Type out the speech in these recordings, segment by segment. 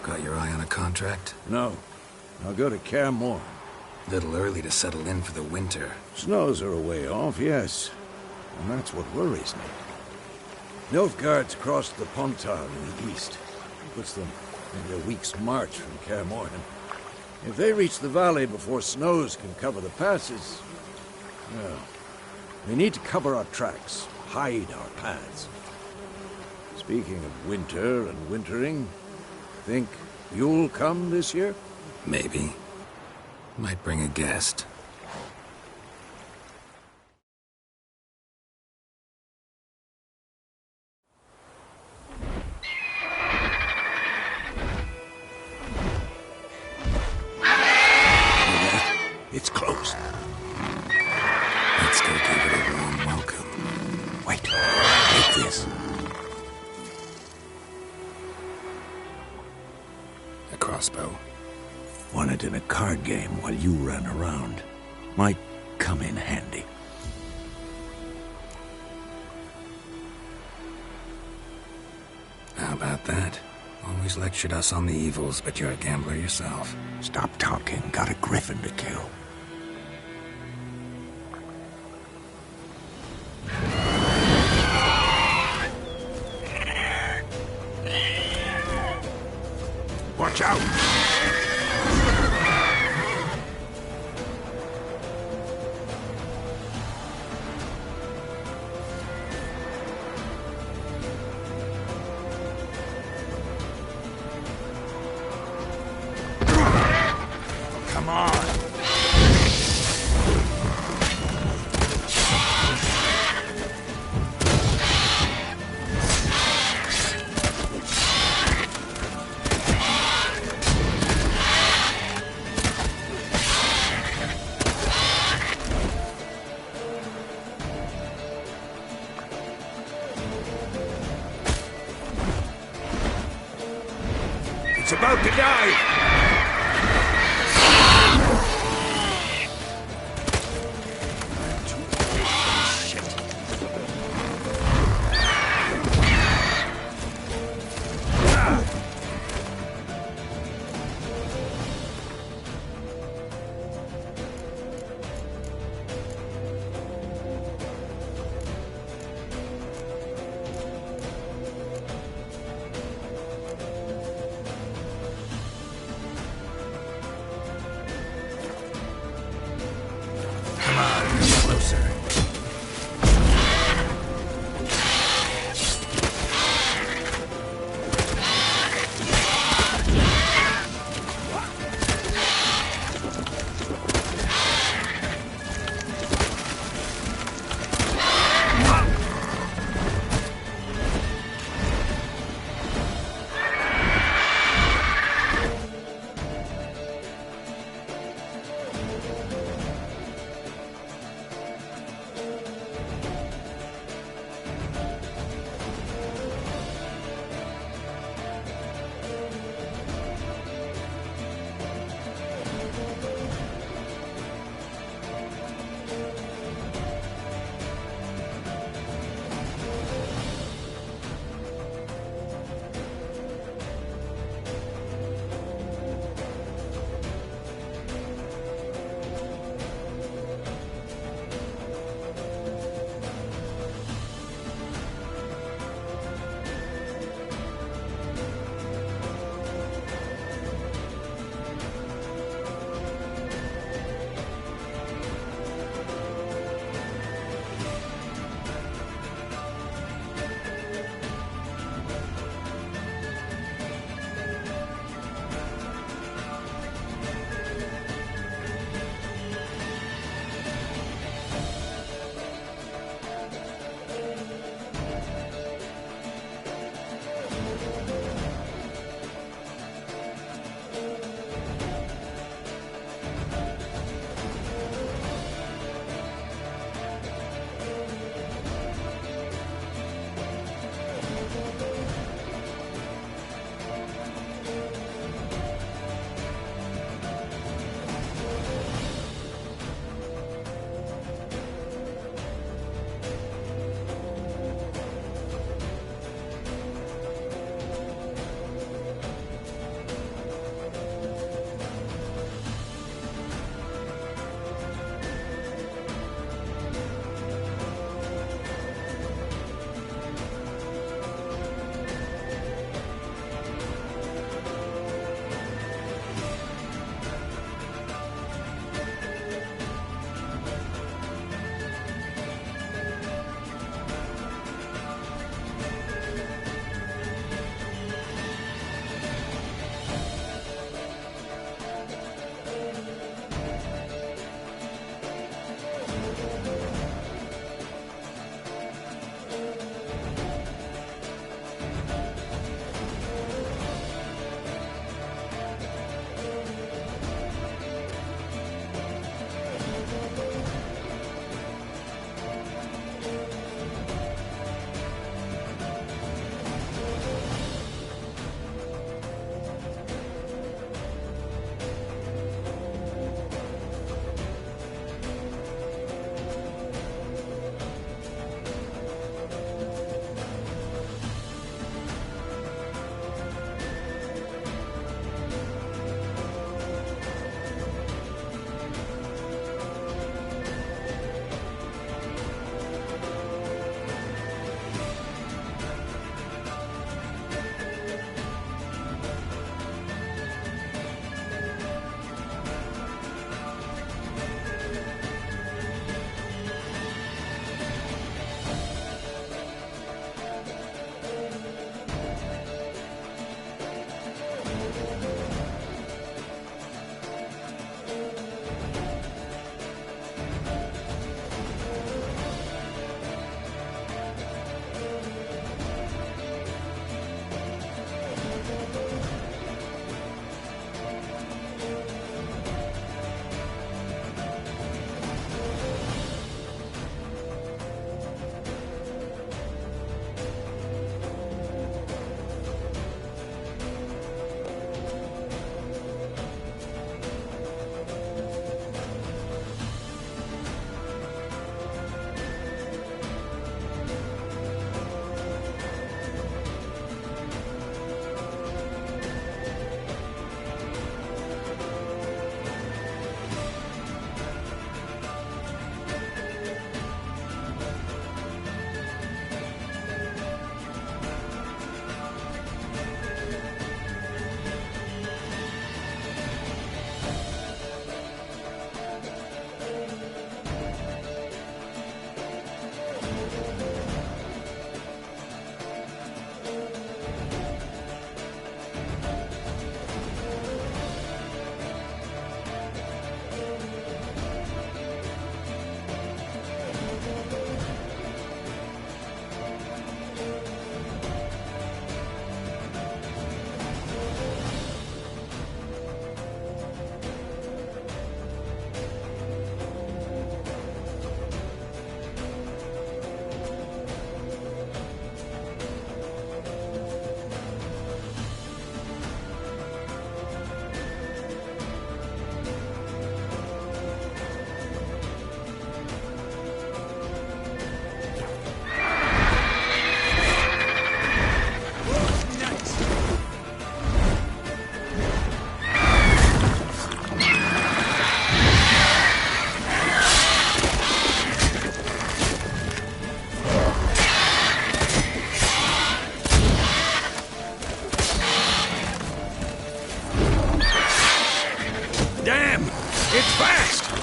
Got your eye on a contract? No. I'll go to Kaer. Little early to settle in for the winter. Snows are a way off, yes. And that's what worries me. Nilfgaard's crossed the Pontar in the east. Puts them maybe a week's march from Kaer. If they reach the valley before snows can cover the passes, well, we need to cover our tracks, hide our paths. Speaking of winter and wintering, think you'll come this year? Maybe. Might bring a guest. It's closed. Let's go give it a warm welcome. Wait. Take this. A crossbow. Won it in a card game while you ran around. Might come in handy. How about that? Always lectured us on the evils, but you're a gambler yourself. Stop talking. Got a Griffen to kill. Watch out! Come on! It's about to die! It's fast!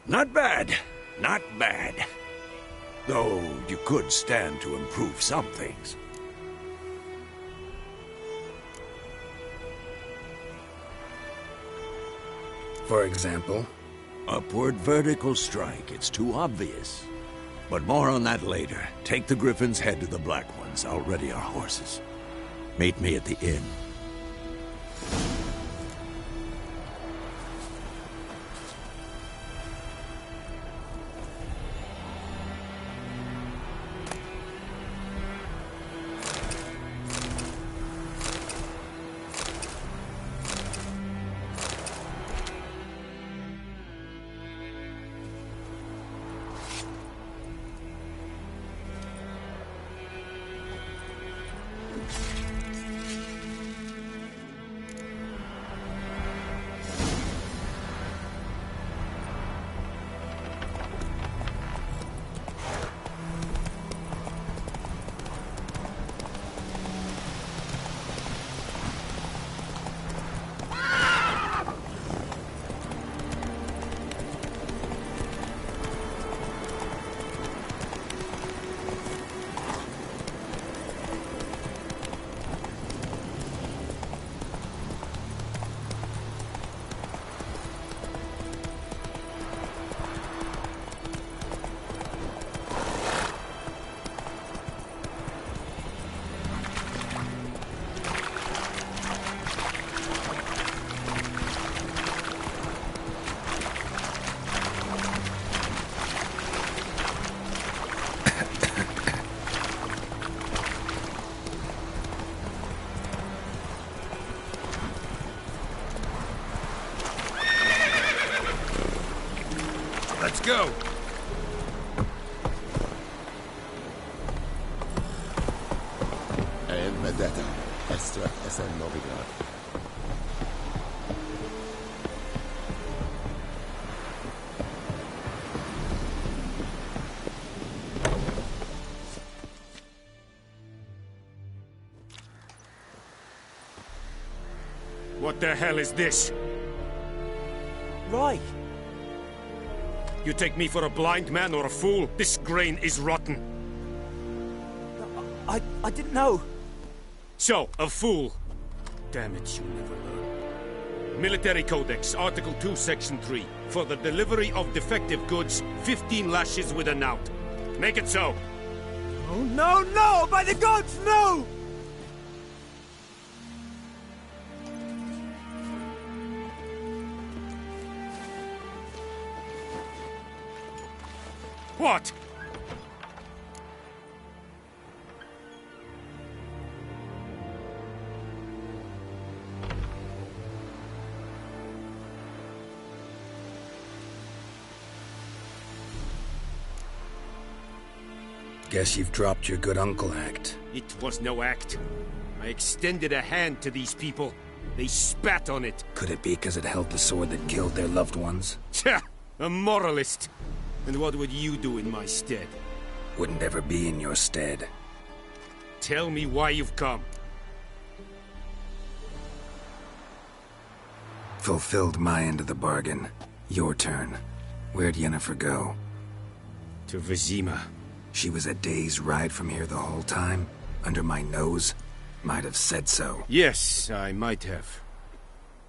Not bad. Not bad. Though you could stand to improve some things. For example? Upward vertical strike. It's too obvious. But more on that later. Take the Griffins, head to the Black Ones. I'll ready our horses. Meet me at the inn. Let's go! Vendetta. Esto es el novedad. What the hell is this? Right. You take me for a blind man or a fool? This grain is rotten. I didn't know. So, a fool. Damn it, you never learn. Military Codex, Article 2, Section 3. For the delivery of defective goods, 15 lashes with a knout. Make it so. Oh, no, no! By the gods, no! What? Guess you've dropped your good uncle act. It was no act. I extended a hand to these people. They spat on it. Could it be because it held the sword that killed their loved ones? Tja! A moralist. And what would you do in my stead? Wouldn't ever be in your stead. Tell me why you've come. Fulfilled my end of the bargain. Your turn. Where'd Yennefer go? To Vizima. She was a day's ride from here the whole time? Under my nose? Might have said so. Yes, I might have.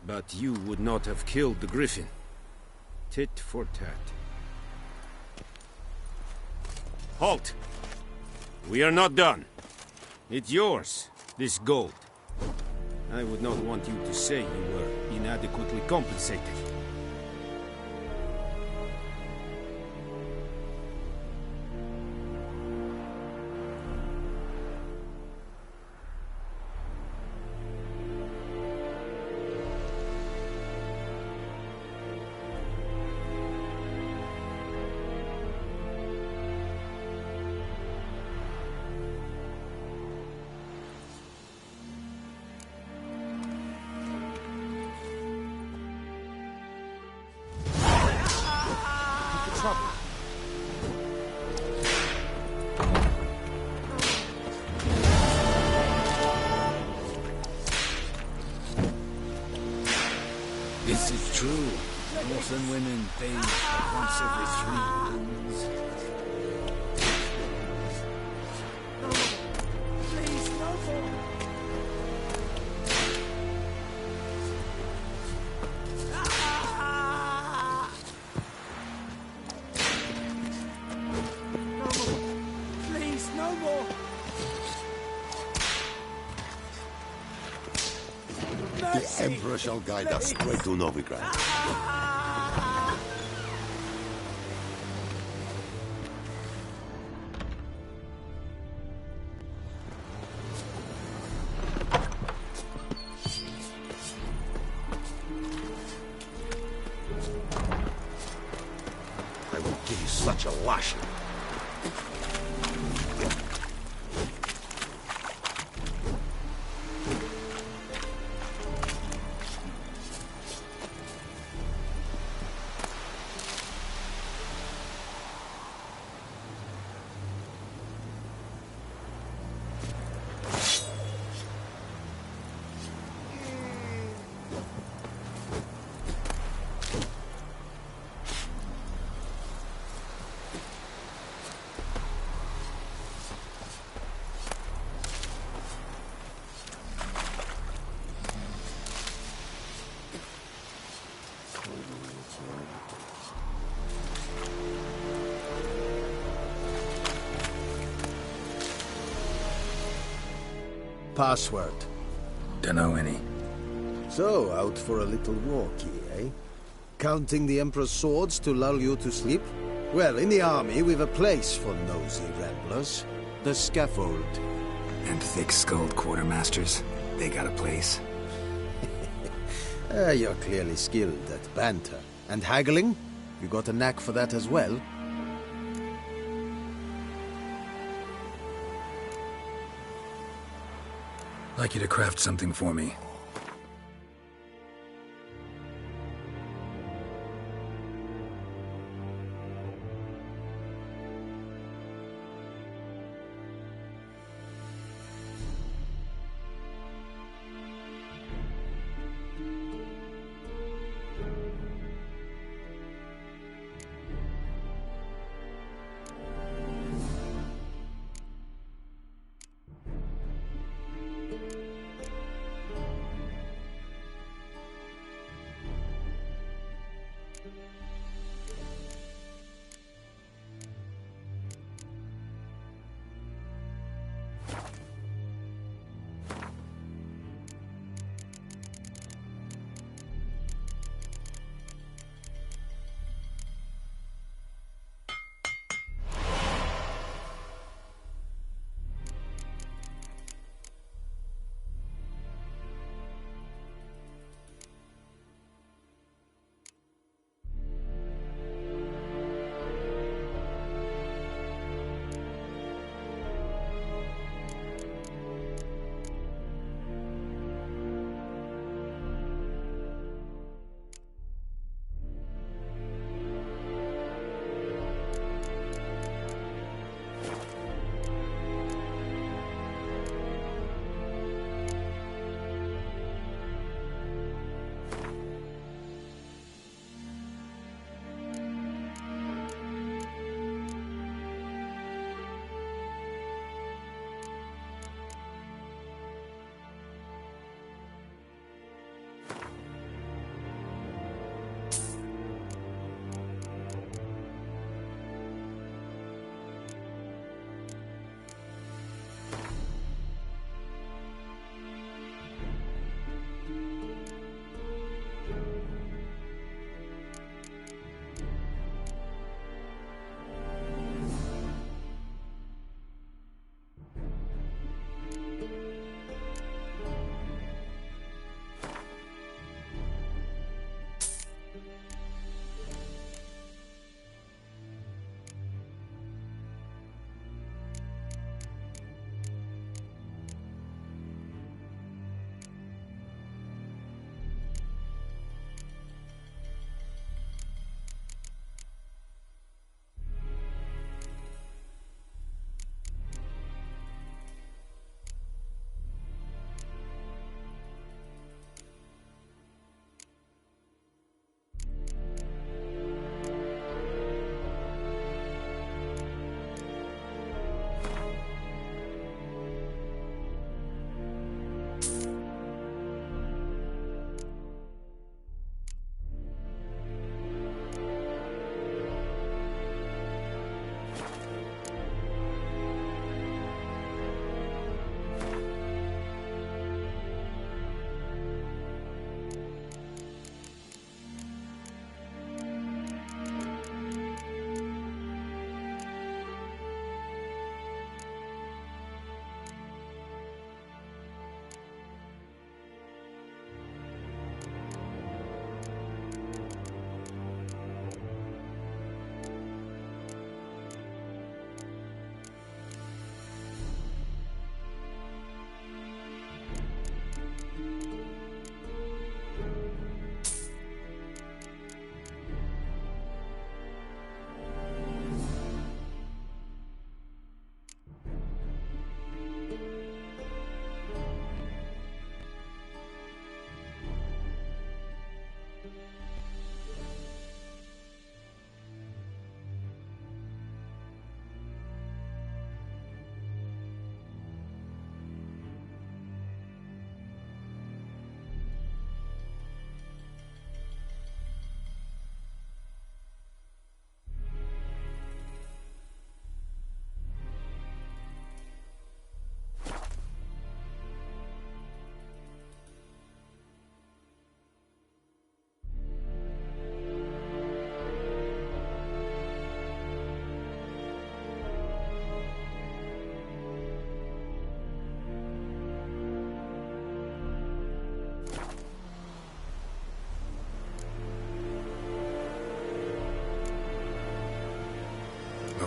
But you would not have killed the Griffin. Tit for tat. Halt! We are not done. It's yours, this gold. I would not want you to say you were inadequately compensated. This is true. Orphan women bathe once every 3 moons. No more. Please, no more. Ah! No more. Please, no more. The Emperor shall guide us straight to Novigrad. I will give you such a lashing. Password. Dunno any. So, out for a little walkie, eh? Counting the Emperor's swords to lull you to sleep? Well, in the army, we've a place for nosy ramblers. The scaffold. And thick-skulled quartermasters, they got a place. You're clearly skilled at banter. And haggling? You got a knack for that as well? Like you to craft something for me.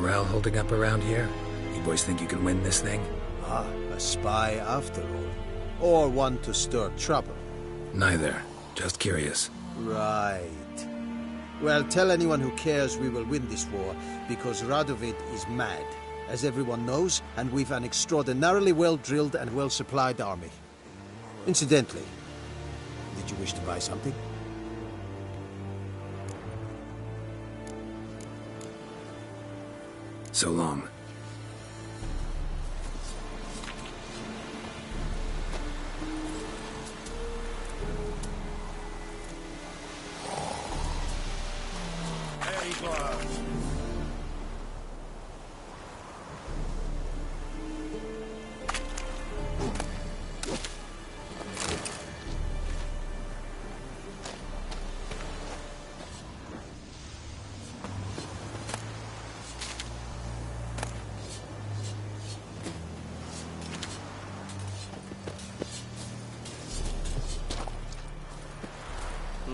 morale holding up around here? You boys think you can win this thing? Ah, a spy after all. Or one to stir trouble. Neither. Just curious. Right. Well, tell anyone who cares we will win this war, because Radovid is mad, as everyone knows, and we've an extraordinarily well-drilled and well-supplied army. Incidentally, did you wish to buy something? So long.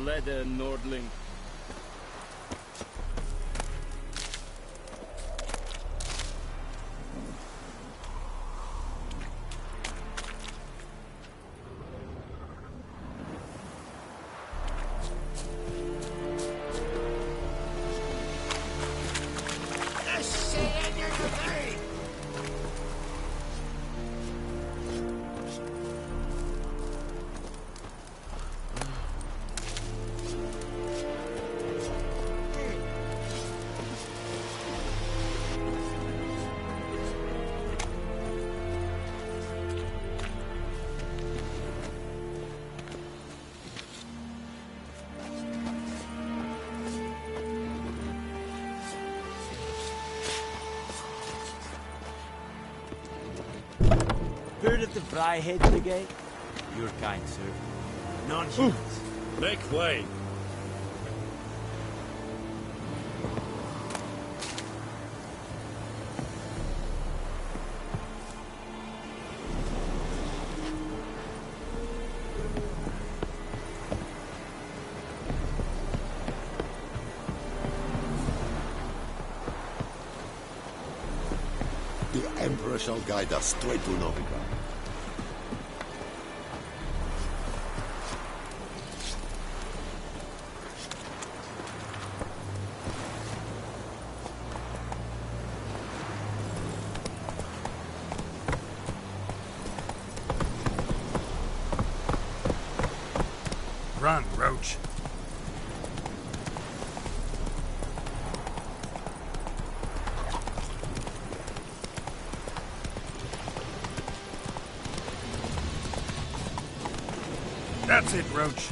Leather Nordling. Heard of the Fryhead Brigade? Your kind, sir. Non-humans. Make way. The Emperor shall guide us straight to Novigrad. Run, Roach. That's it, Roach.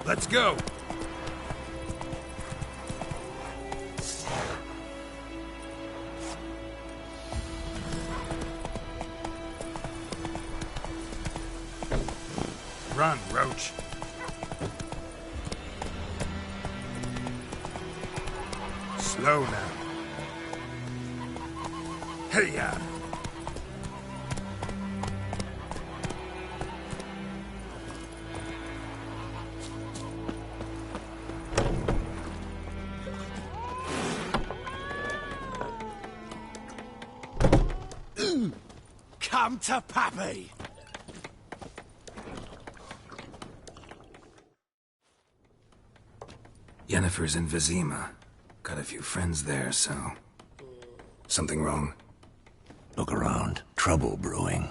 Let's go! Run, Roach. Slow now. Hey-ya! Come to Pappy! Yennefer's in Vizima. Got a few friends there, so... Something wrong? Look around. Trouble brewing.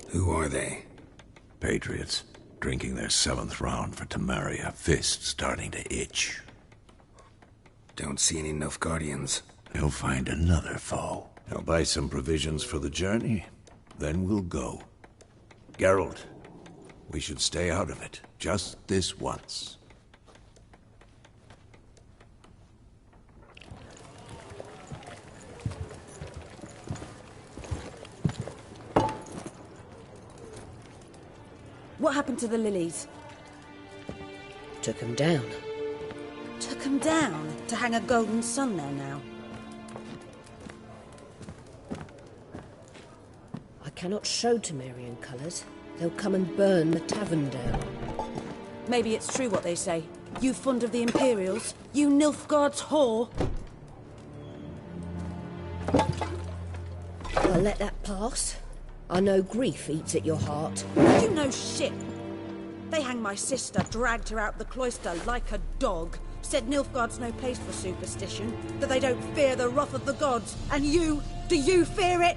Who are they? Patriots. Drinking their 7th round for Temeria. Fist starting to itch. Don't see any Nilfgaardians. He'll find another foe. I'll buy some provisions for the journey. Then we'll go. Geralt, we should stay out of it. Just this once. What happened to the lilies? Took them down. Took them down to hang a golden sun there now. I cannot show Temerian colours. They'll come and burn the tavern down. Maybe it's true what they say. You fond of the Imperials? You Nilfgaard's whore? I'll let that pass. I know grief eats at your heart. You know shit. They hanged my sister, dragged her out the cloister like a dog. Said Nilfgaard's no place for superstition, that they don't fear the wrath of the gods. And you, do you fear it?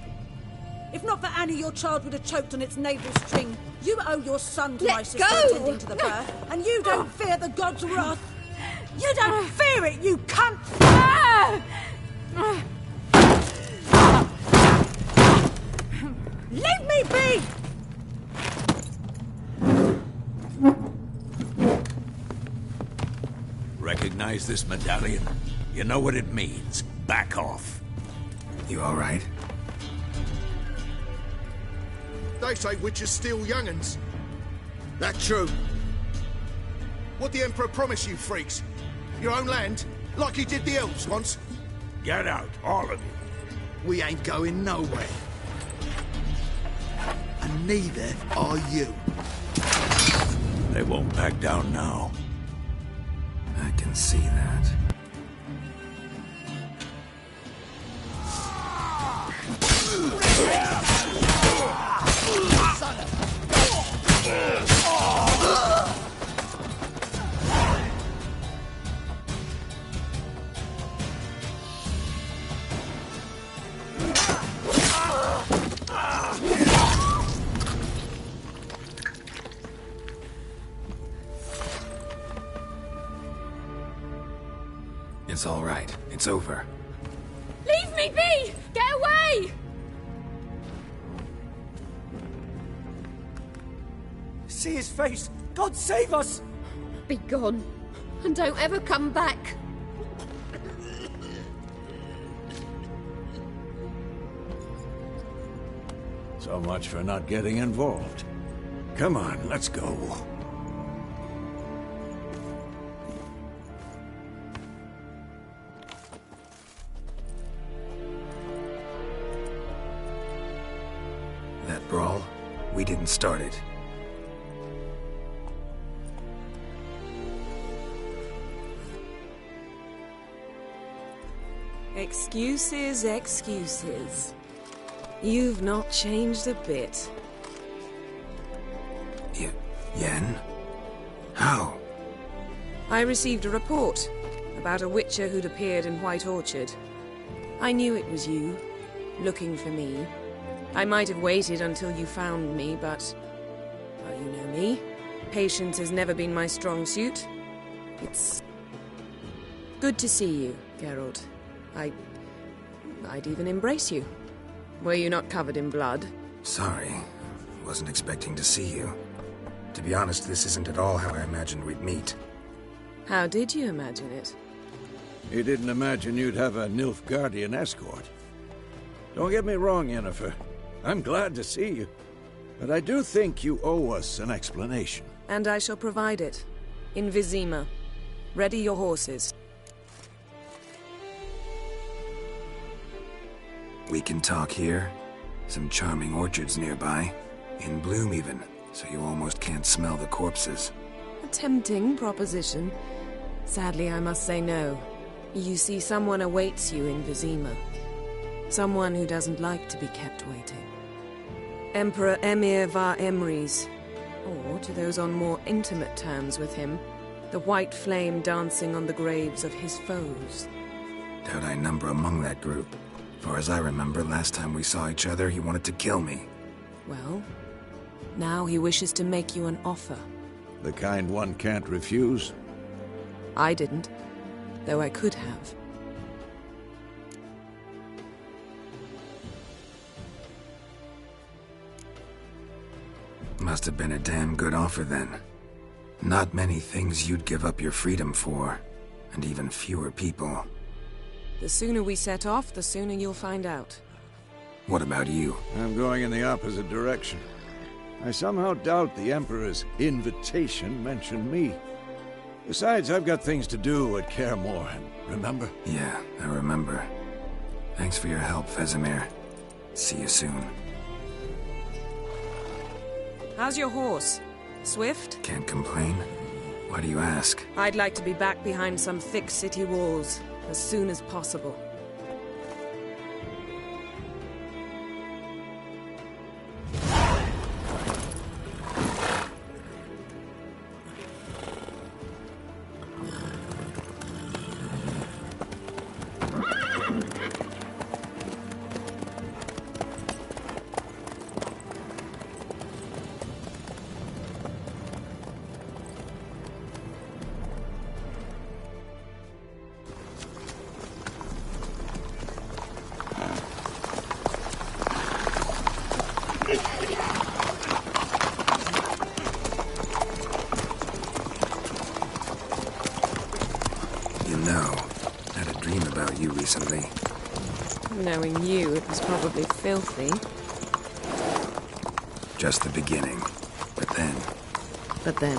If not for Annie, your child would have choked on its navel string. You owe your son to my sister attending to the birth, and you don't fear the gods' wrath. You don't fear it, you cunt! Leave me be! Recognize this medallion? You know what it means. Back off. You all right? They say witches steal young'uns. That true? What the Emperor promised you, freaks? Your own land? Like he did the elves once? Get out, all of you. We ain't going nowhere. And neither are you. They won't back down now. I can see that. It's all right. It's over. Leave me be! Get away! See his face! God save us! Be gone, and don't ever come back. So much for not getting involved. Come on, let's go. That brawl, we didn't start it. Excuses, excuses. You've not changed a bit. Yen? How? I received a report about a witcher who'd appeared in White Orchard. I knew it was you, looking for me. I might have waited until you found me, but... well, you know me. Patience has never been my strong suit. It's... good to see you, Geralt. I'd even embrace you. Were you not covered in blood? Sorry. Wasn't expecting to see you. To be honest, this isn't at all how I imagined we'd meet. How did you imagine it? You didn't imagine you'd have a Nilfgaardian escort. Don't get me wrong, Yennefer. I'm glad to see you. But I do think you owe us an explanation. And I shall provide it. In Vizima. Ready your horses. We can talk here. Some charming orchards nearby. In bloom even, so you almost can't smell the corpses. A tempting proposition. Sadly, I must say no. You see, someone awaits you in Vizima. Someone who doesn't like to be kept waiting. Emperor Emir var Emrys. Or, to those on more intimate terms with him, the white flame dancing on the graves of his foes. Doubt I number among that group. For as I remember, last time we saw each other, he wanted to kill me. Well, now he wishes to make you an offer. The kind one can't refuse? I didn't, though I could have. Must have been a damn good offer then. Not many things you'd give up your freedom for, and even fewer people. The sooner we set off, the sooner you'll find out. What about you? I'm going in the opposite direction. I somehow doubt the Emperor's invitation mentioned me. Besides, I've got things to do at Kaer Morhen, remember? Yeah, I remember. Thanks for your help, Vesemir. See you soon. How's your horse? Swift? Can't complain. Why do you ask? I'd like to be back behind some thick city walls, as soon as possible. Recently. Knowing you, it was probably filthy. Just the beginning. But then... But then...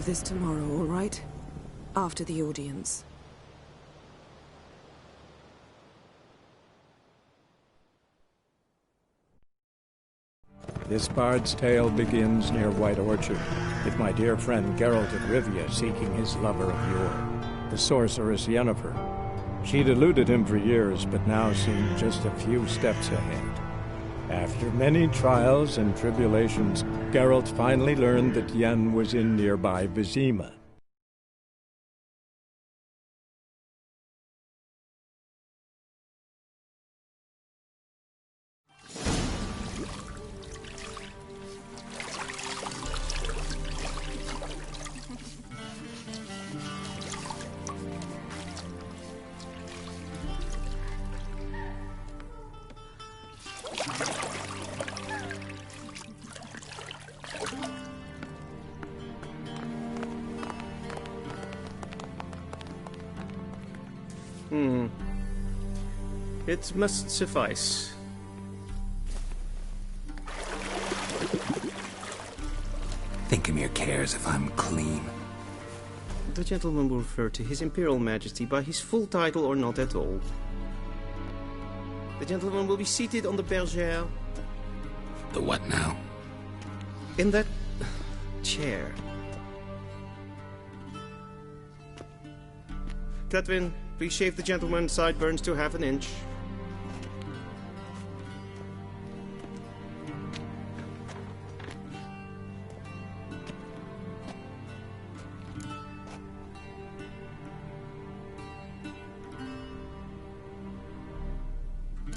This tomorrow, all right? After the audience. This bard's tale begins near White Orchard, with my dear friend Geralt of Rivia seeking his lover of yore, the sorceress Yennefer. She'd eluded him for years, but now seemed just a few steps ahead. After many trials and tribulations, Geralt finally learned that Yen was in nearby Vizima. It must suffice. Thinkemere cares if I'm clean. The gentleman will refer to His Imperial Majesty by his full title or not at all. The gentleman will be seated on the bergère. The what now? In that chair. Cletwin, please shave the gentleman's sideburns to half an inch.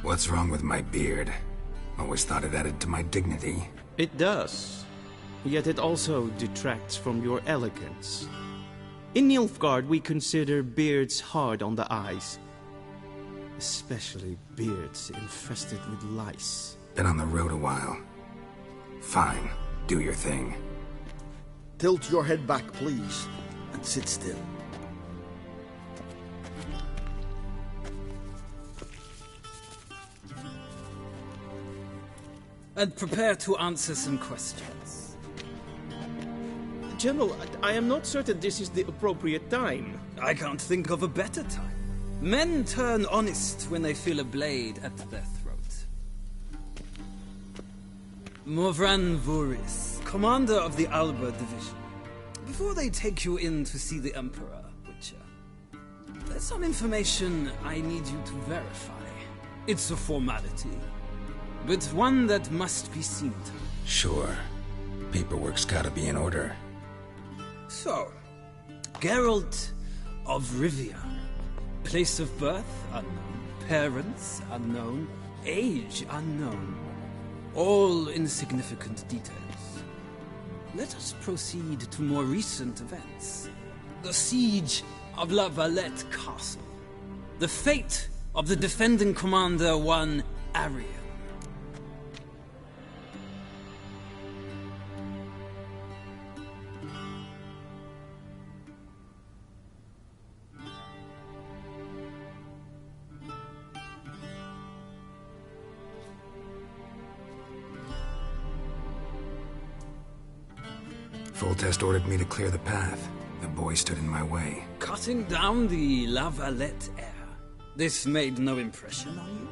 What's wrong with my beard? Always thought it added to my dignity. It does. Yet it also detracts from your elegance. In Nilfgaard, we consider beards hard on the eyes. Especially beards infested with lice. Been on the road a while. Fine. Do your thing. Tilt your head back, please, and sit still. And prepare to answer some questions. General, I am not certain this is the appropriate time. I can't think of a better time. Men turn honest when they feel a blade at their throat. Morvran Vuris, commander of the Alba Division. Before they take you in to see the Emperor, Witcher, there's some information I need you to verify. It's a formality, but one that must be seen to. Sure. Paperwork's gotta be in order. So, Geralt of Rivia. Place of birth unknown. Parents unknown. Age unknown. All insignificant details. Let us proceed to more recent events. The siege of La Valette Castle. The fate of the defending commander, one Arian. Foltest ordered me to clear the path. The boy stood in my way. Cutting down the La Valette heir. This made no impression on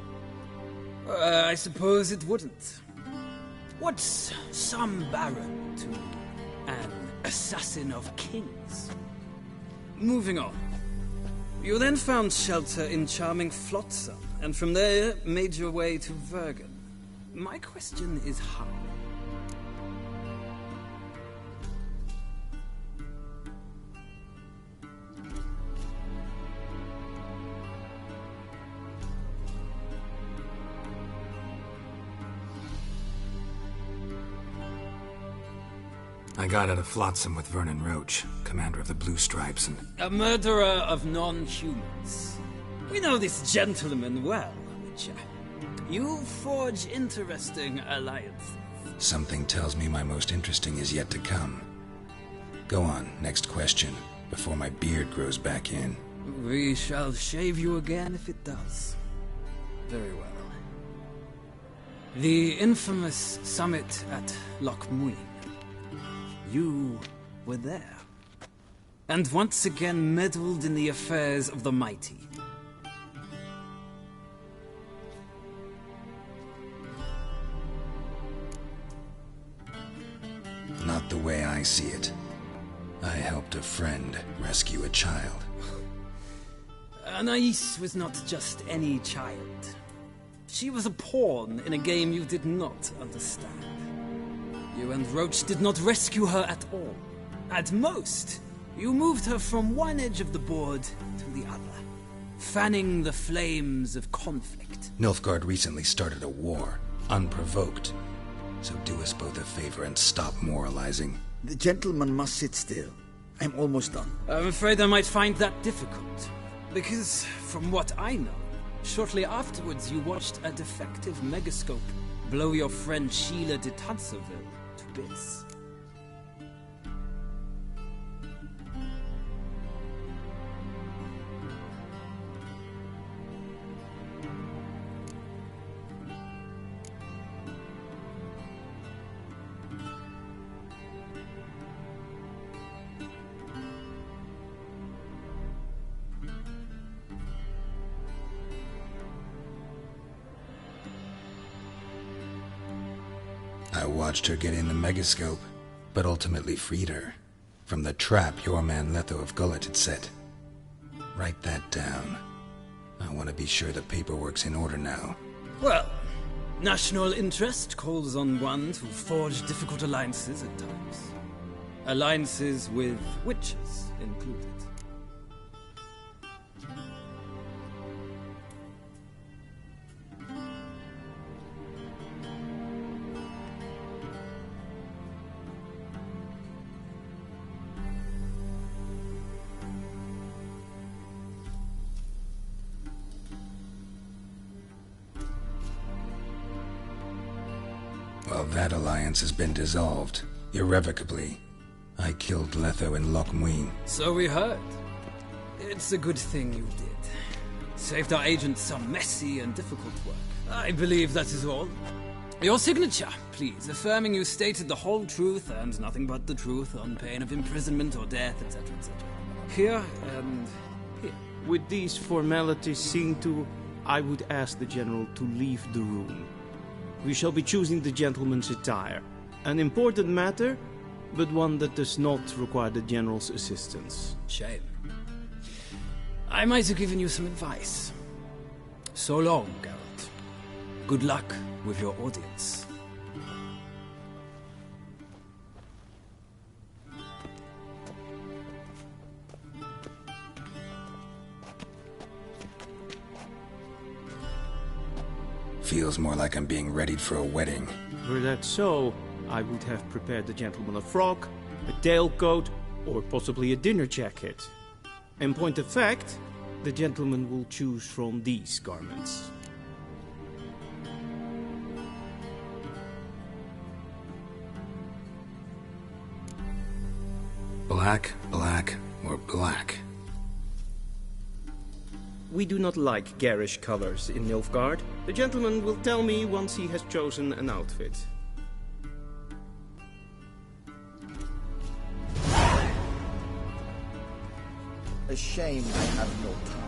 you? I suppose it wouldn't. What's some baron to an assassin of kings? Moving on. You then found shelter in charming Flotsam, and from there made your way to Vergen. My question is how? I got out of Flotsam with Vernon Roach, commander of the Blue Stripes, and... A murderer of non-humans. We know this gentleman well, Witcher. You forge interesting alliances. Something tells me my most interesting is yet to come. Go on, next question, before my beard grows back in. We shall shave you again if it does. Very well. The infamous summit at Loch Muin. You were there. And once again meddled in the affairs of the mighty. Not the way I see it. I helped a friend rescue a child. Anais was not just any child. She was a pawn in a game you did not understand. You and Roach did not rescue her at all. At most, you moved her from one edge of the board to the other, fanning the flames of conflict. Nilfgaard recently started a war, unprovoked. So do us both a favor and stop moralizing. The gentleman must sit still. I'm almost done. I'm afraid I might find that difficult. Because, from what I know, shortly afterwards you watched a defective megascope blow your friend Sheila de Tanserville to bits. I watched her get in the megascope, but ultimately freed her from the trap your man Letho of Gullet had set. Write that down. I want to be sure the paperwork's in order now. Well, national interest calls on one to forge difficult alliances at times. Alliances with witches included. Well, that alliance has been dissolved, irrevocably. I killed Letho and Loch Muin. So we heard. It's a good thing you did. Saved our agent some messy and difficult work. I believe that is all. Your signature, please, affirming you stated the whole truth and nothing but the truth on pain of imprisonment or death, etc., etc. Here and here. With these formalities seen to, I would ask the General to leave the room. We shall be choosing the gentleman's attire. An important matter, but one that does not require the General's assistance. Shame. I might have given you some advice. So long, Geralt. Good luck with your audience. Feels more like I'm being readied for a wedding. Were that so, I would have prepared the gentleman a frock, a tailcoat, or possibly a dinner jacket. In point of fact, the gentleman will choose from these garments. Black, black, or black? We do not like garish colors in Nilfgaard. The gentleman will tell me once he has chosen an outfit. A shame I have no time.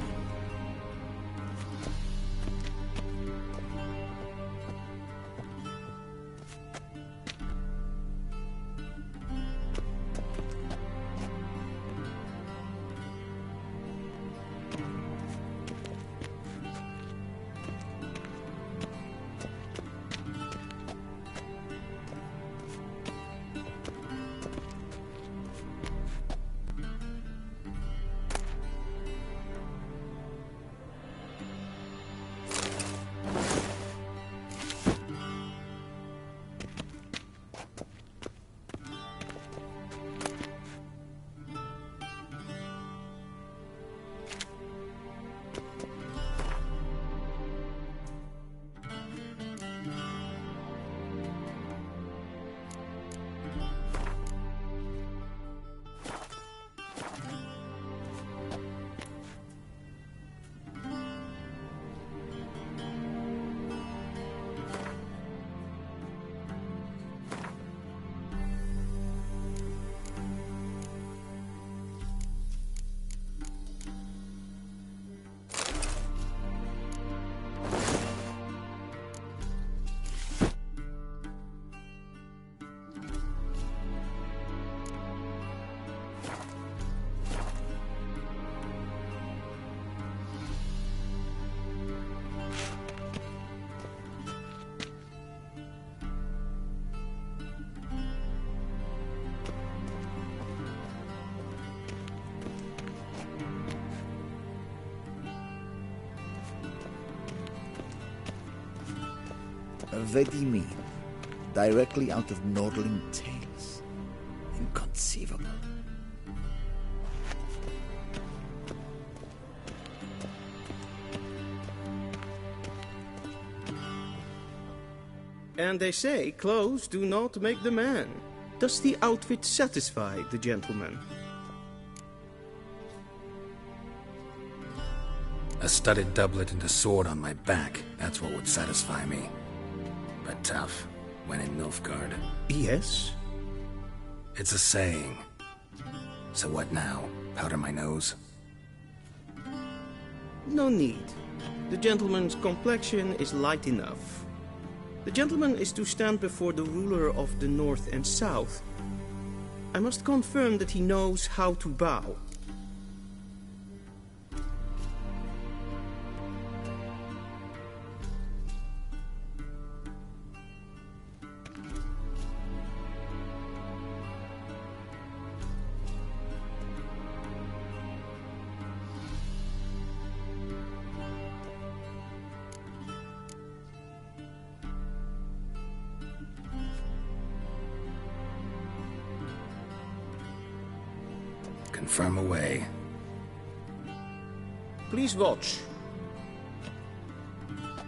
Vedimi, directly out of Nordling Tales. Inconceivable. And they say clothes do not make the man. Does the outfit satisfy the gentleman? A studded doublet and a sword on my back. That's what would satisfy me. But tough, when in Nilfgaard. Yes? It's a saying. So what now? Powder my nose? No need. The gentleman's complexion is light enough. The gentleman is to stand before the ruler of the North and South. I must confirm that he knows how to bow. Confirm away. Please watch.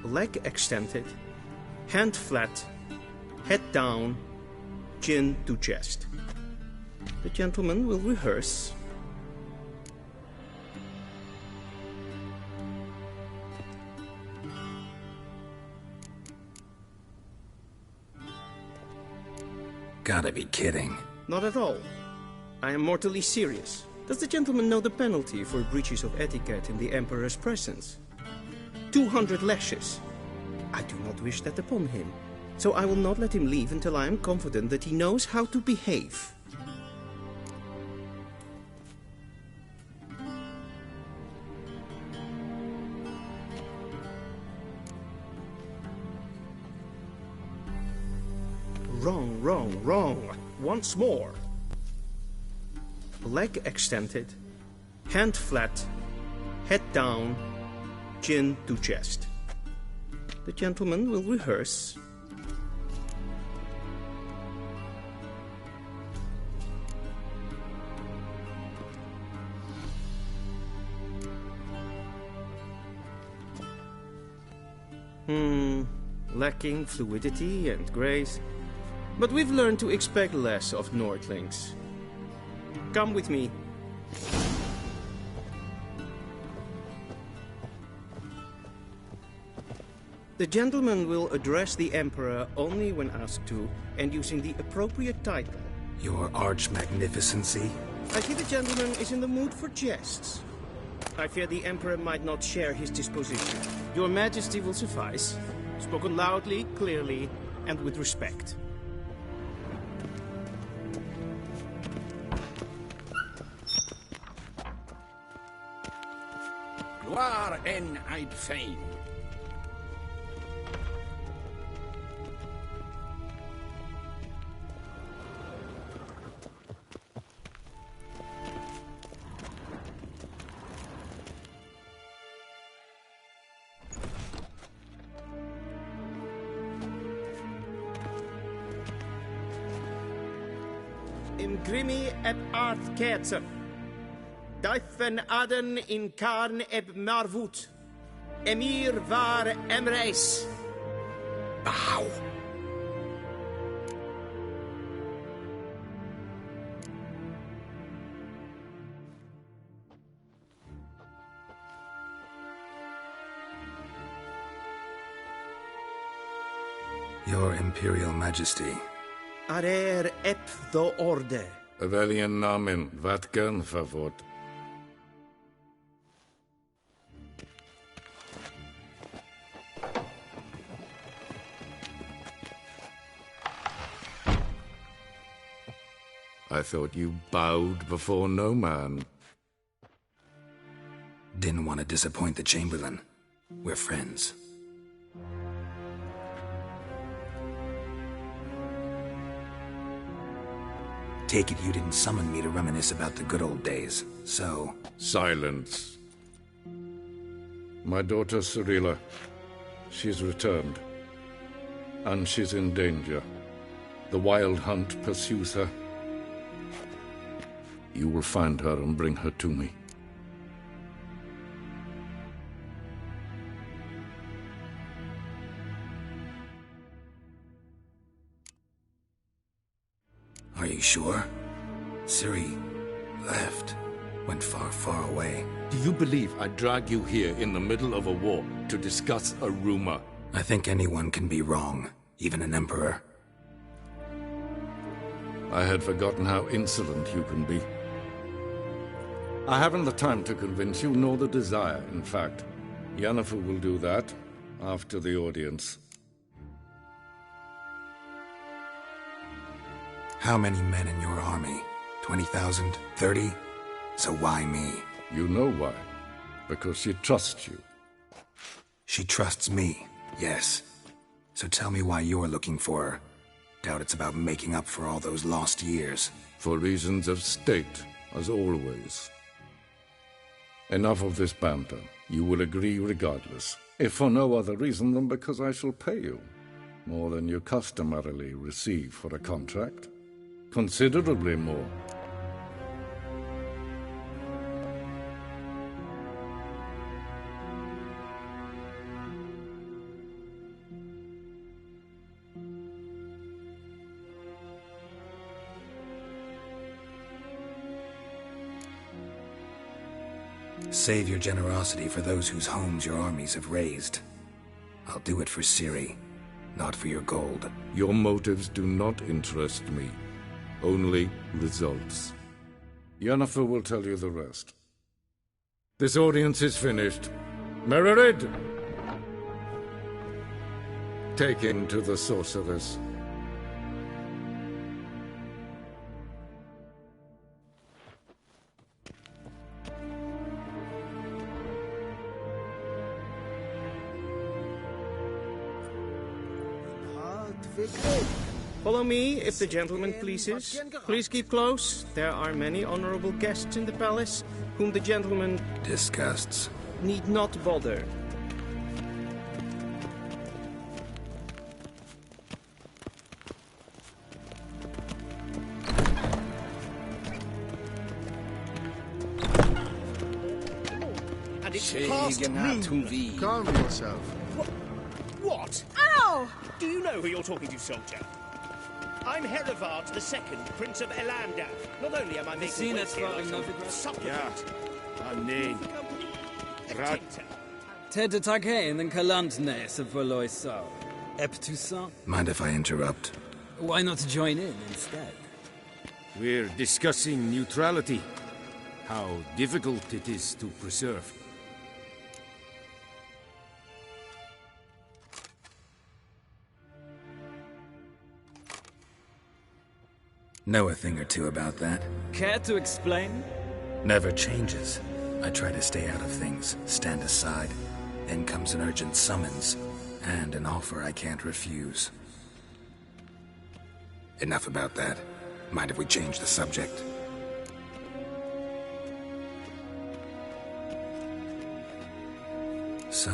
Leg extended, hand flat, head down, chin to chest. The gentleman will rehearse. Gotta be kidding. Not at all. I am mortally serious. Does the gentleman know the penalty for breaches of etiquette in the Emperor's presence? 200 lashes. I do not wish that upon him, so I will not let him leave until I am confident that he knows how to behave. Wrong, wrong, wrong. Once more. Leg extended, hand flat, head down, chin to chest. The gentleman will rehearse. Lacking fluidity and grace. But we've learned to expect less of Nordlings. Come with me. The gentleman will address the Emperor only when asked to, and using the appropriate title. Your Arch-Magnificency? I see the gentleman is in the mood for jests. I fear the Emperor might not share his disposition. Your Majesty will suffice. Spoken loudly, clearly, and with respect. Gloire en Eid Fein. In grimi et art ketzer. Daifen aden in karn eb marvut. Emir var emreis. Bow. Your Imperial Majesty. Arer ep the orde. Veljen namen, vatkan favot. I thought you bowed before no man. Didn't want to disappoint the Chamberlain. We're friends. Take it you didn't summon me to reminisce about the good old days, so... Silence. My daughter Cyrilla, she's returned. And she's in danger. The Wild Hunt pursues her. You will find her and bring her to me. Are you sure? Ciri left. Went far, far away. Do you believe I drag you here in the middle of a war to discuss a rumor? I think anyone can be wrong, even an emperor. I had forgotten how insolent you can be. I haven't the time to convince you, nor the desire, in fact. Yennefer will do that after the audience. How many men in your army? 20,000? 30? So why me? You know why. Because she trusts you. She trusts me, yes. So tell me why you're looking for her. Doubt it's about making up for all those lost years. For reasons of state, as always. Enough of this banter. You will agree regardless, if for no other reason than because I shall pay you. More than you customarily receive for a contract. Considerably more. Save your generosity for those whose homes your armies have razed. I'll do it for Ciri, not for your gold. Your motives do not interest me. Only results. Yennefer will tell you the rest. This audience is finished. Mererid! Take him to the sorceress. Follow me, if the gentleman pleases. Please keep close. There are many honorable guests in the palace, whom the gentleman disgusts. Need not bother. And it's past noon. Calm yourself. What? Ow! Do you know who you're talking to, soldier? I'm Herivard II, Prince of Elandav. Not only am I making ways here, I'm supplicant. Name. Rad. Ted Taghain and Kalantne se Voloisau. Eptusa. Mind if I interrupt? Why not join in instead? We're discussing neutrality. How difficult it is to preserve. Know a thing or two about that. Care to explain? Never changes. I try to stay out of things, stand aside. Then comes an urgent summons, and an offer I can't refuse. Enough about that. Mind if we change the subject? So,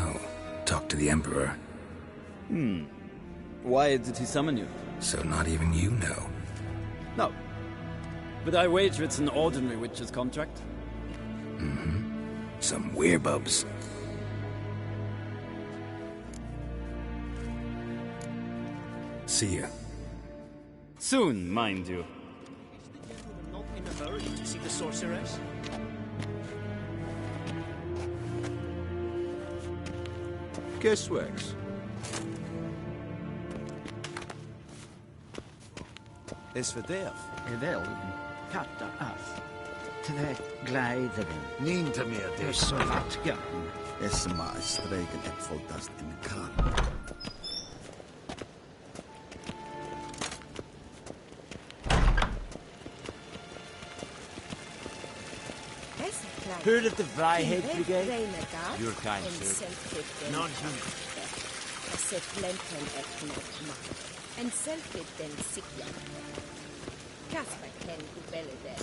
talk to the Emperor. Why did he summon you? So not even you know. No. But I wager it's an ordinary witcher's contract. Mm-hmm. Some werebubs. See ya. Soon, mind you. Not in a hurry to see the sorceress? Guessworks. Is verderf. Wel, katta af. Tre gleideren. Niet meer Det är dit. så att ja. Esma streken opvoltast in kran. Heard of the Vryhead Brigade? Your kind, sir. Not him.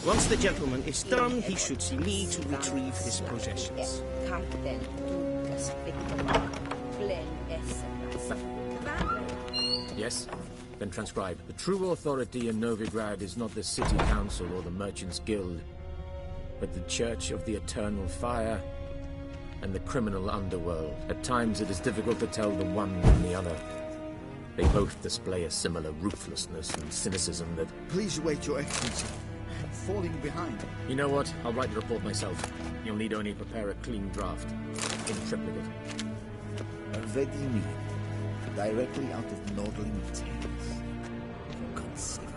Once the gentleman is done, he should see me to retrieve his possessions. Yes? Then transcribe. The true authority in Novigrad is not the city council or the merchants' guild, but the Church of the Eternal Fire and the criminal underworld. At times it is difficult to tell the one from the other. They both display a similar ruthlessness and cynicism that... Please wait, Your Excellency. I'm falling behind. You know what? I'll write the report myself. You'll need only prepare a clean draft. In triplicate. Ready me. Directly out of Nordling Tales. Considerable.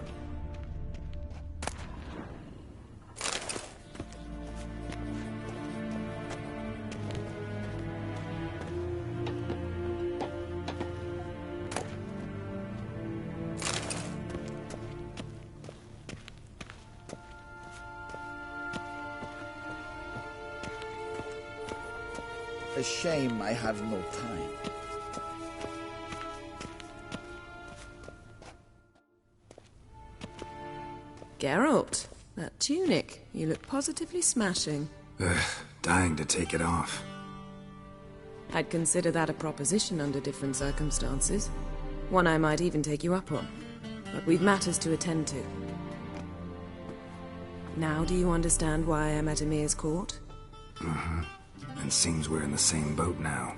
A shame I have no time. Geralt, that tunic. You look positively smashing. Ugh, dying to take it off. I'd consider that a proposition under different circumstances. One I might even take you up on. But we've matters to attend to. Now do you understand why I'm at Emir's court? Mm-hmm. And seems we're in the same boat now.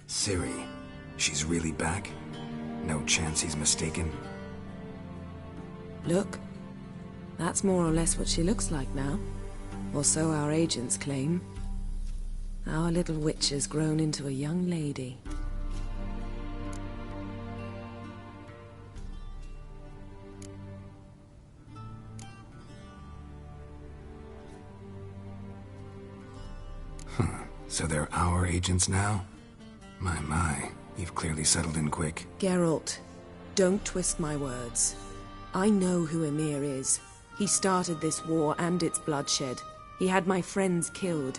Ciri, she's really back? No chance he's mistaken? Look, that's more or less what she looks like now. Or so our agents claim. Our little witch has grown into a young lady. Huh. So they're our agents now? My, you've clearly settled in quick. Geralt, don't twist my words. I know who Emir is. He started this war and its bloodshed. He had my friends killed.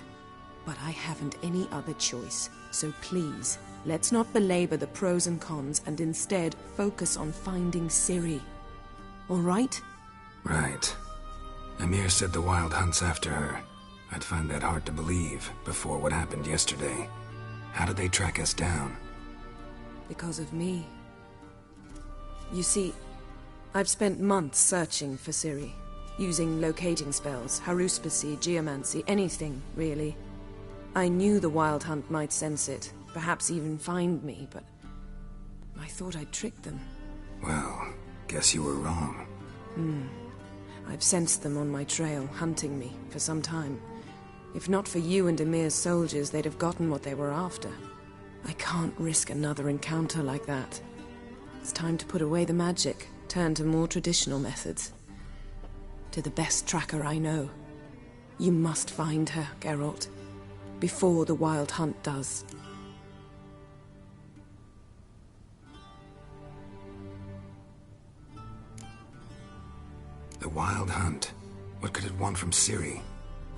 But I haven't any other choice. So please, let's not belabor the pros and cons and instead focus on finding Ciri. All right? Right. Emir said the Wild Hunt's after her. I'd find that hard to believe before what happened yesterday. How did they track us down? Because of me. You see, I've spent months searching for Ciri, using locating spells, haruspicy, geomancy, anything, really. I knew the Wild Hunt might sense it, perhaps even find me, but I thought I'd tricked them. Well, guess you were wrong. I've sensed them on my trail, hunting me, for some time. If not for you and Emir's soldiers, they'd have gotten what they were after. I can't risk another encounter like that. It's time to put away the magic, turn to more traditional methods. To the best tracker I know. You must find her, Geralt. Before the Wild Hunt does. The Wild Hunt? What could it want from Ciri?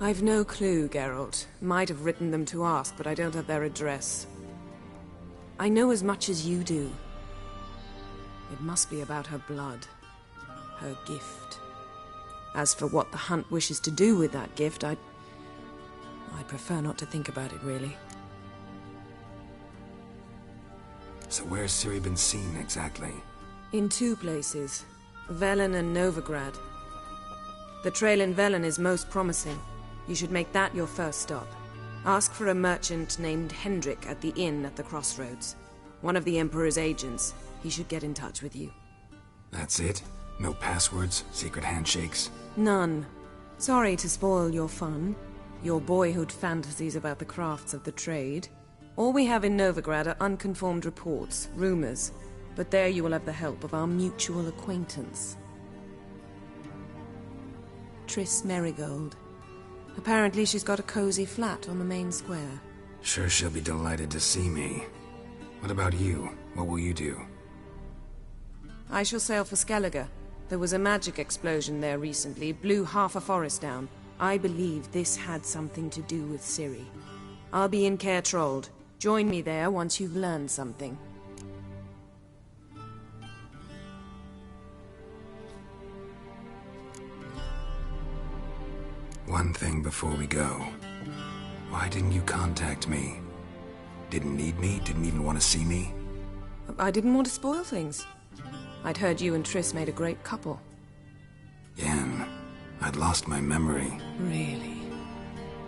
I've no clue, Geralt. Might have written them to ask, but I don't have their address. I know as much as you do. It must be about her blood. Her gift. As for what the Hunt wishes to do with that gift, I'd prefer not to think about it, really. So where's Ciri been seen, exactly? In two places. Velen and Novigrad. The trail in Velen is most promising. You should make that your first stop. Ask for a merchant named Hendrik at the inn at the crossroads. One of the Emperor's agents. He should get in touch with you. That's it? No passwords? Secret handshakes? None. Sorry to spoil your fun. Your boyhood fantasies about the crafts of the trade. All we have in Novigrad are unconfirmed reports, rumors. But there you will have the help of our mutual acquaintance. Triss Merigold. Apparently she's got a cozy flat on the main square. Sure she'll be delighted to see me. What about you? What will you do? I shall sail for Skellige. There was a magic explosion there recently, blew half a forest down. I believe this had something to do with Ciri. I'll be in Caer Trold. Join me there once you've learned something. One thing before we go. Why didn't you contact me? Didn't need me? Didn't even want to see me? I didn't want to spoil things. I'd heard you and Triss made a great couple. Yen, I'd lost my memory. Really?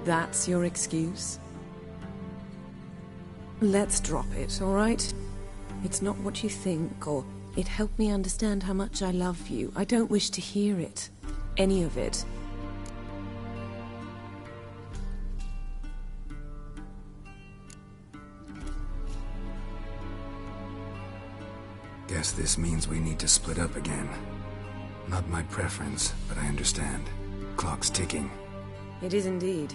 That's your excuse? Let's drop it, all right? It's not what you think, or it helped me understand how much I love you. I don't wish to hear it. Any of it. Guess this means we need to split up again. Not my preference, but I understand. Clock's ticking. It is indeed.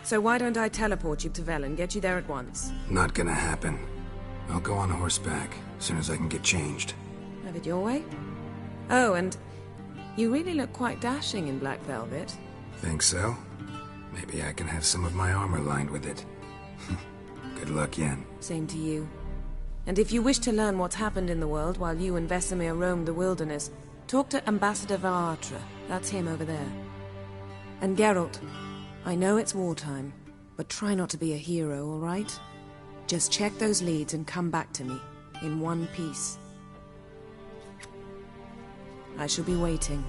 So why don't I teleport you to Velen, get you there at once? Not gonna happen. I'll go on horseback, as soon as I can get changed. Have it your way? Oh, and you really look quite dashing in black velvet. Think so? Maybe I can have some of my armor lined with it. Good luck, Yen. Same to you. And if you wish to learn what's happened in the world while you and Vesemir roamed the wilderness, talk to Ambassador Varatra. That's him over there. And Geralt, I know it's wartime, but try not to be a hero, all right? Just check those leads and come back to me, in one piece. I shall be waiting.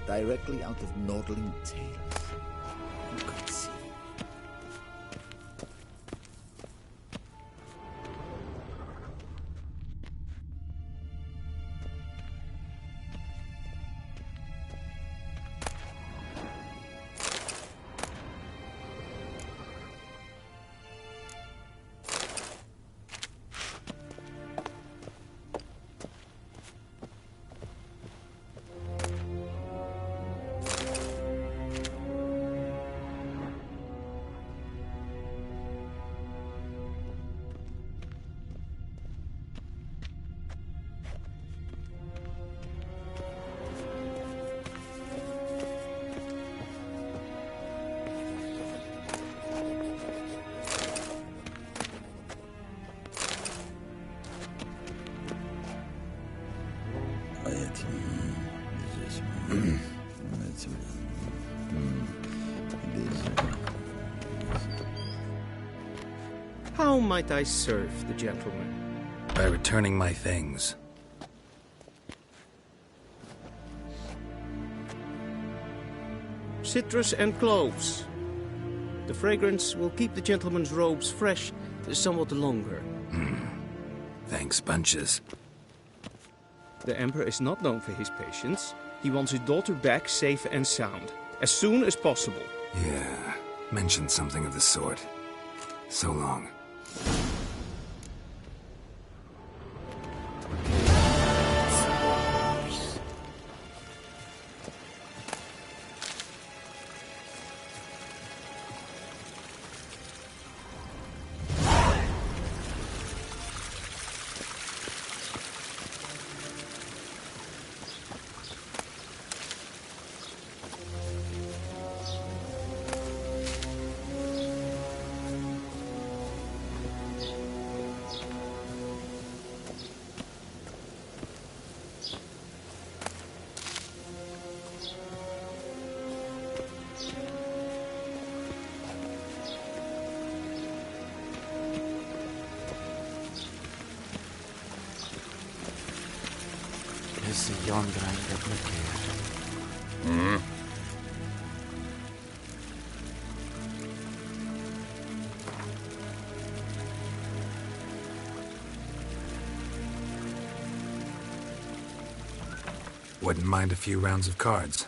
Directly out of Nordling Tales. Who could see? How might I serve the gentleman? By returning my things. Citrus and cloves. The fragrance will keep the gentleman's robes fresh somewhat longer. Thanks, bunches. The Emperor is not known for his patience. He wants his daughter back safe and sound, as soon as possible. Yeah, mentioned something of the sort. So long. Disse jerngreinene blokkerer. Wouldn't mind a few rounds of cards.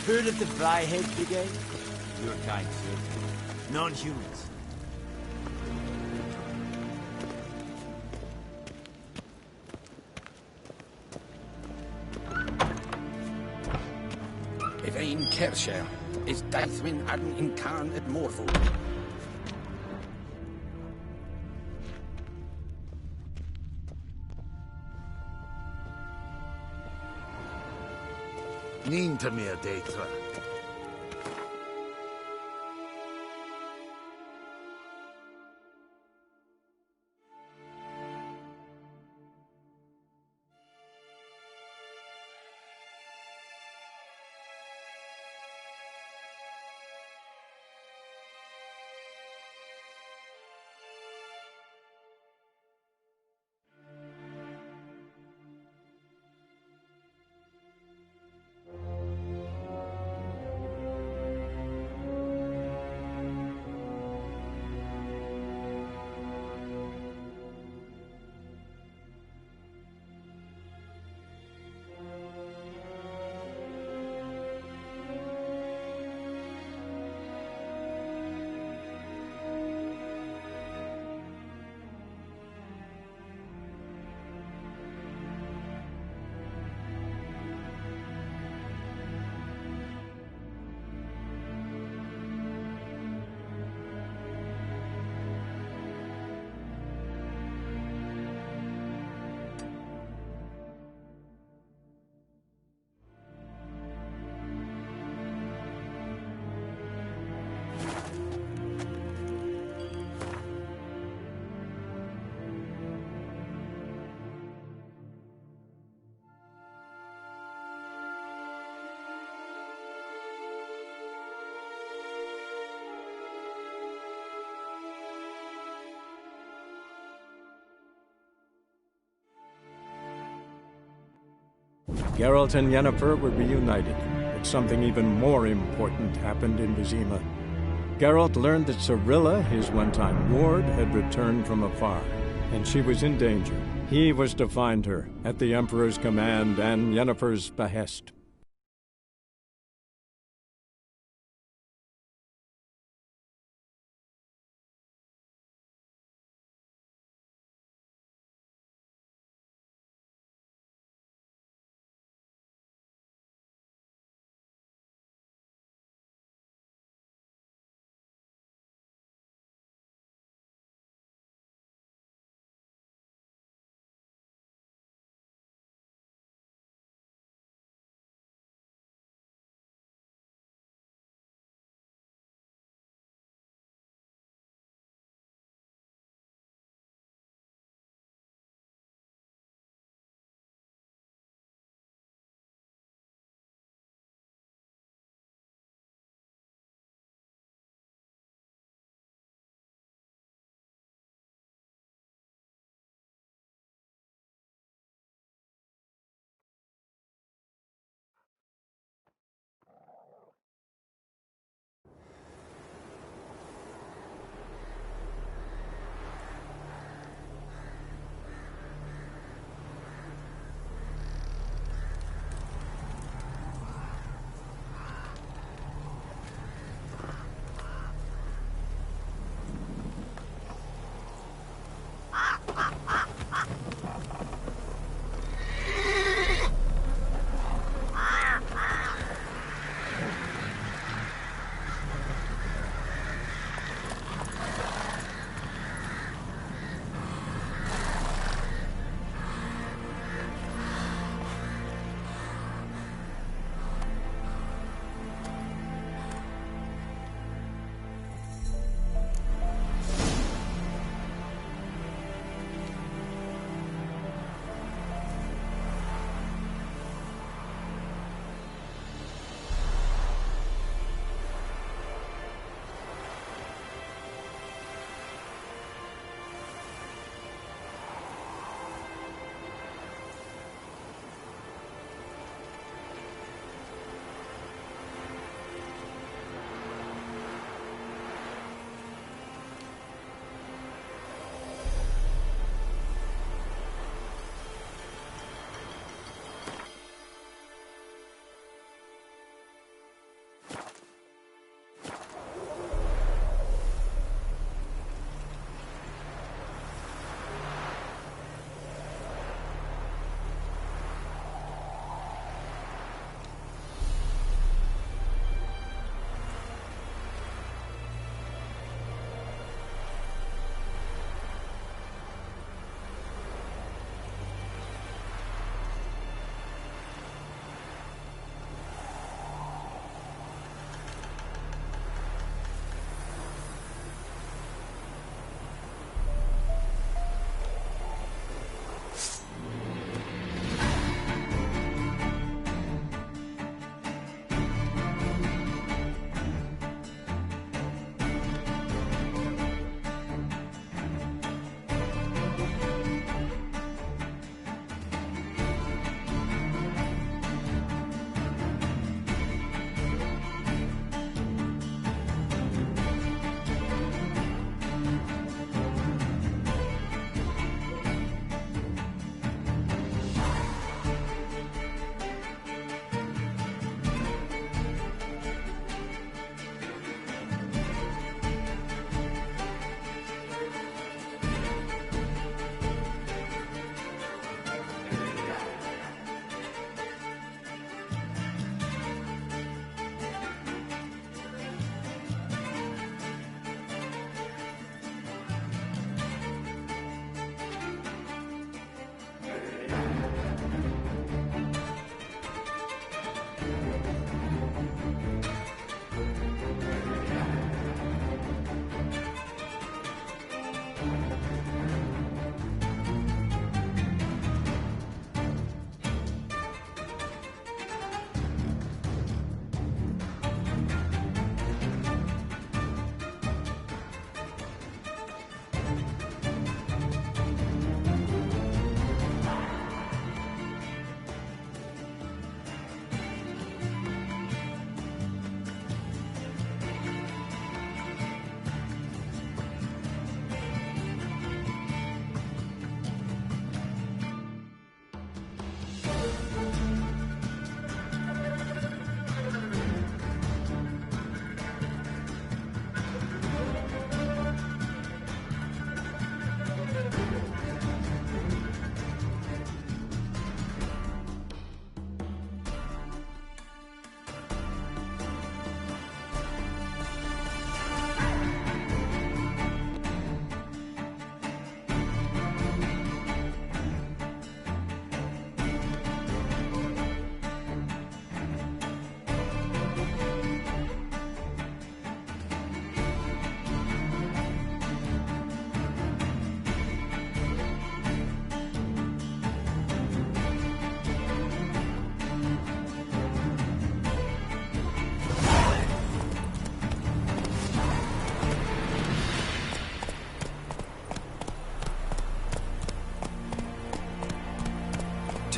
Heard of the Fryhead Brigade? Your kind, sir. Non-humans. Evain Kersher is Daithwin Adn Incarn at Morpho. Nin to me a data. Geralt and Yennefer were reunited, but something even more important happened in Vizima. Geralt learned that Cirilla, his one-time ward, had returned from afar, and she was in danger. He was to find her, at the Emperor's command and Yennefer's behest.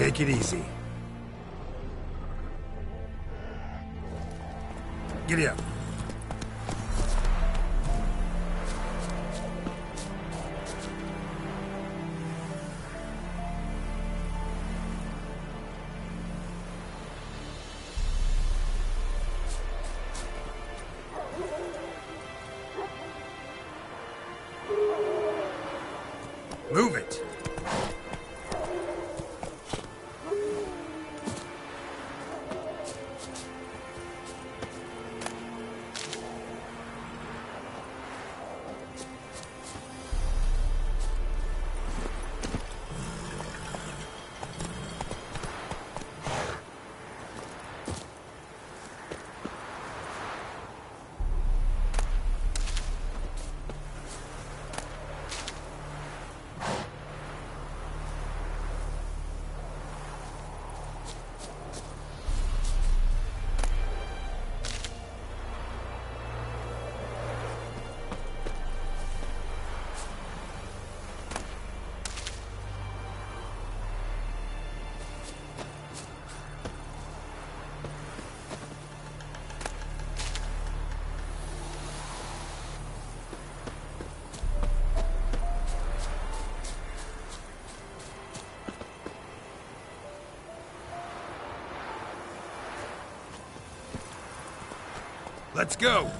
Take it easy. Giddy up. Move it. Let's go!